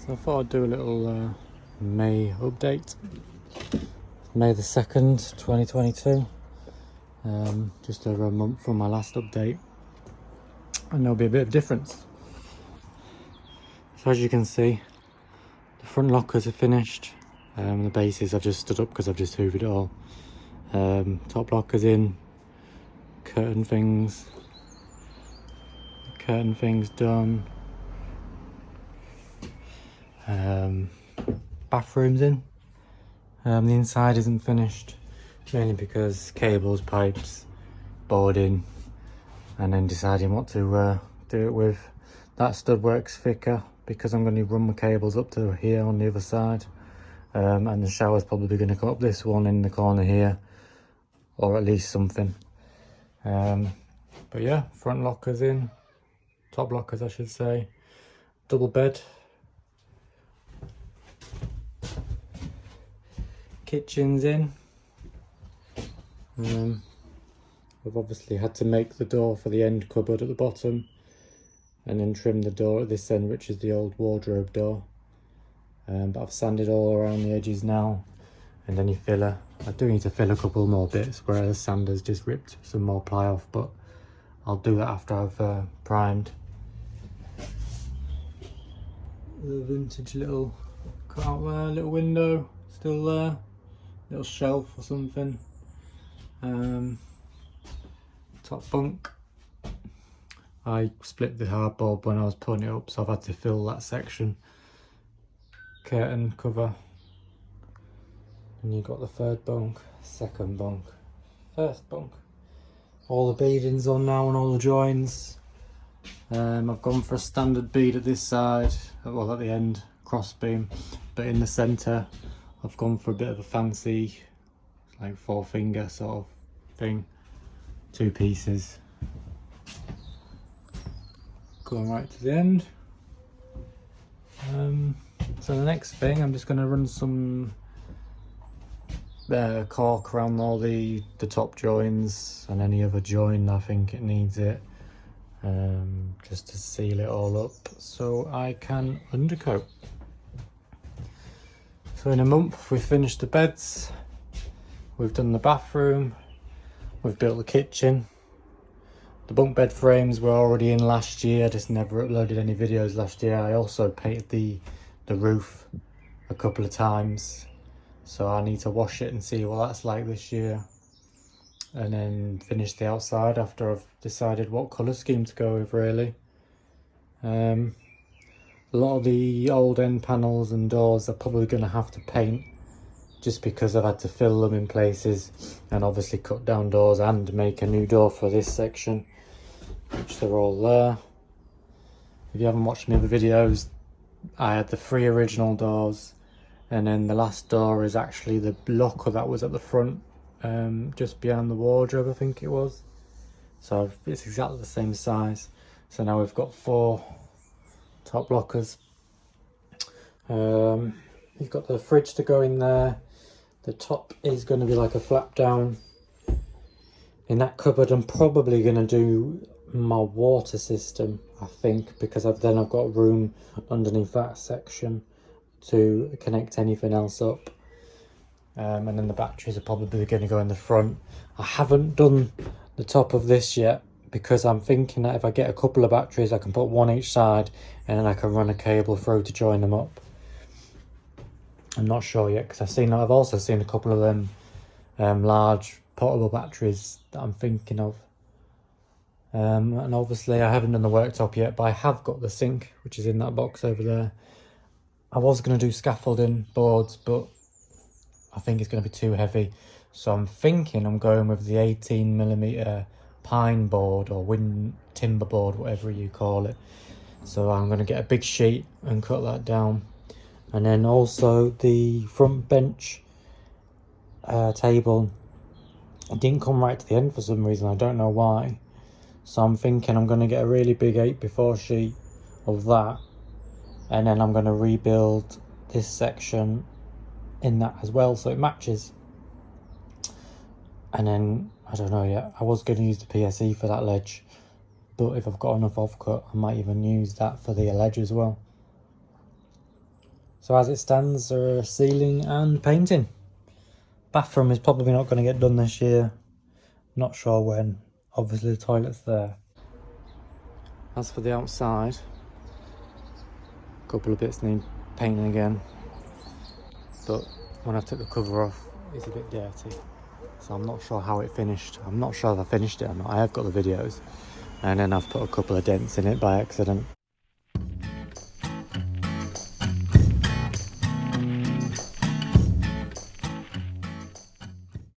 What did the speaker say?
So I thought I'd do a little May update. May the 2nd, 2022. Just over a month from my last update. And there'll be a bit of difference. So as you can see, the front lockers are finished. The bases I've just stood up because I've just hoovered it all. Top lockers in. Curtain things done. Bathrooms in. The inside isn't finished, mainly because cables, pipes, boarding, and then deciding what to do it with. That stud works thicker because I'm going to run my cables up to here on the other side, and the shower's probably going to come up this one in the corner here, or at least something. But yeah, front lockers in, top lockers I should say, double bed, kitchen's in. I've obviously had to make the door for the end cupboard at the bottom and then trim the door at this end, which is the old wardrobe door. But I've sanded all around the edges now, and any filler. I do need to fill a couple more bits where the sander's just ripped some more ply off, but I'll do that after I've primed. The vintage little cut out there, little window still there, little shelf or something. Top bunk. I split the hardboard when I was putting it up, so I've had to fill that section. Curtain cover. And you've got the third bunk, second bunk, first bunk. All the beading's on now and all the joins. I've gone for a standard bead at this side, well at the end, cross beam, but in the centre I've gone for a bit of a fancy, like 4-finger sort of thing, 2 pieces. Going right to the end. So the next thing, I'm just going to run some caulk around all the top joins and any other join I think it needs it, just to seal it all up so I can undercoat. So in a month we've finished the beds, we've done the bathroom, we've built the kitchen. The bunk bed frames were already in last year, I just never uploaded any videos last year. I also painted the roof a couple of times, so I need to wash it and see what that's like this year, and then finish the outside after I've decided what colour scheme to go with really. A lot of the old end panels and doors are probably going to have to paint, just because I've had to fill them in places and obviously cut down doors and make a new door for this section, which they're all there. If you haven't watched my other videos, I had the 3 original doors, and then the last door is actually the locker that was at the front, just behind the wardrobe I think it was. So it's exactly the same size. So now we've got 4 top lockers. You've got the fridge to go in there. The top is going to be like a flap down. In that cupboard I'm probably going to do my water system, I think, because then I've got room underneath that section to connect anything else up. And then the batteries are probably going to go in the front. I haven't done the top of this yet because I'm thinking that if I get a couple of batteries I can put one each side and then I can run a cable through to join them up. I'm not sure yet because I've also seen a couple of them large portable batteries that I'm thinking of. And obviously I haven't done the worktop yet, but I have got the sink, which is in that box over there. I was going to do scaffolding boards, but I think it's going to be too heavy. So I'm thinking I'm going with the 18mm pine board or wind timber board, whatever you call it. So I'm going to get a big sheet and cut that down. And then also the front bench table, it didn't come right to the end for some reason, I don't know why. So I'm thinking I'm going to get a really big 8x4 sheet of that, and then I'm going to rebuild this section in that as well so it matches. And then I don't know yet, I was going to use the PSE for that ledge, but if I've got enough offcut I might even use that for the ledge as well. So as it stands, there are ceiling and painting. Bathroom is probably not going to get done this year. Not sure when. Obviously the toilet's there. As for the outside, a couple of bits need painting again. But when I took the cover off, it's a bit dirty. So I'm not sure how it finished. I'm not sure if I finished it or not. I have got the videos. And then I've put a couple of dents in it by accident.